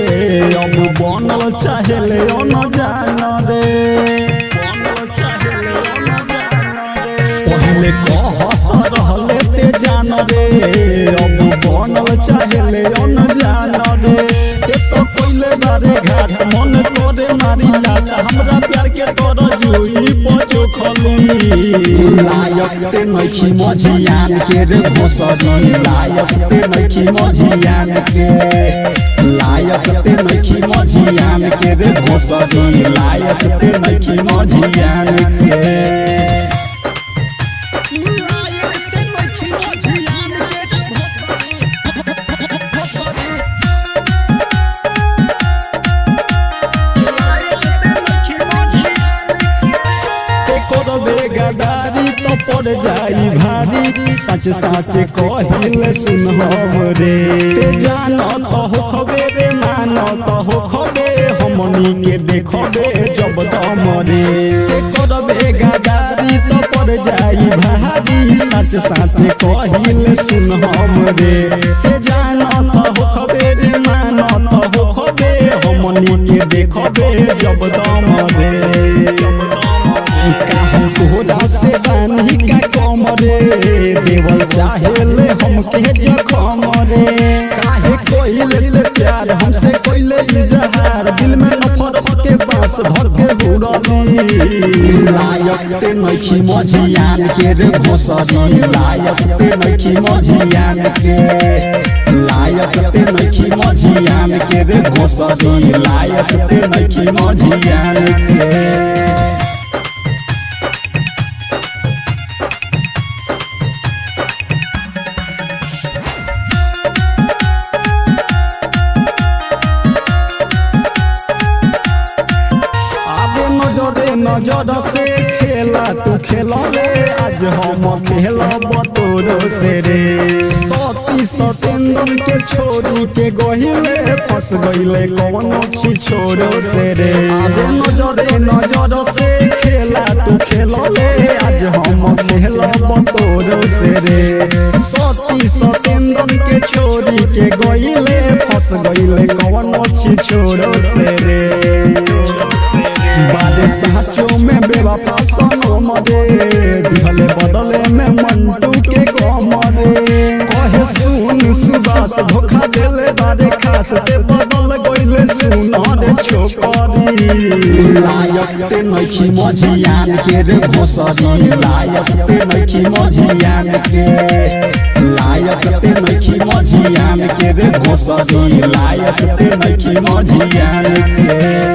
अब बनल चाहेले न जान रे पहले कहत रहले ते जान रे अब बनल चाहेले न जान रे ते तो कोइले बारे घाट मन करे मारी लात हमरा प्यार के कर जुई पचो खली लायक ते नखी मझियान के रे भोसरी लायक ते नखी मझियान के लायक ते नखी मझियान के रे भोसरी लायक ते नखी मझियान के गदारी तो पड़ जाई भारी सच सच कहिले सुन हमरे ते जानो तो हो खबे रे मानो तो हो खबे हमनी के देखबे जब दमरे ते करबे गदारी तो पड़ जाई भारी सच सच कहिले सुन हमरे ते जानो तो हो खबे रे मानो तो हो खबे हमनी के देखबे जब दमरे तोहरा से बानी का कमरे देवल चाहेले हमके जखम रे काहे कोइले प्यार हमसे कोइले इजहार दिल में नफरत के बास धर के हुरली लायक ते नखी मझियान के रे भोसरी लायक ते नखी मझियान के लायक ते नखी मझियान के रे भोसरी लायक ते नखी मझियान के नजर से खेला तू खेला रे आज हम खेलब तोर से रे सती सतेंद्र के छोड़ी के गहिले फंस गईले कौनो छी छोरो से रे नजर से खेला तू खेला रे आज हम खेलब तोर से रे सती सतेंद्र के छोड़ी के गहिले फंस गईले कौनो छी छोरो से रे बादे साचो में बेवफा सनम रे दिहले बदले में मंटू के कमरे कहे सुन सुबास धोखा देले बारे खास ते बदल गइले सुन रे छोकरी लायक ते नखी मझियान के रे भोसरी लायक ते नखी मझियान के लायक ते नखी मझियान के रे भोसरी लायक ते नखी मझियान के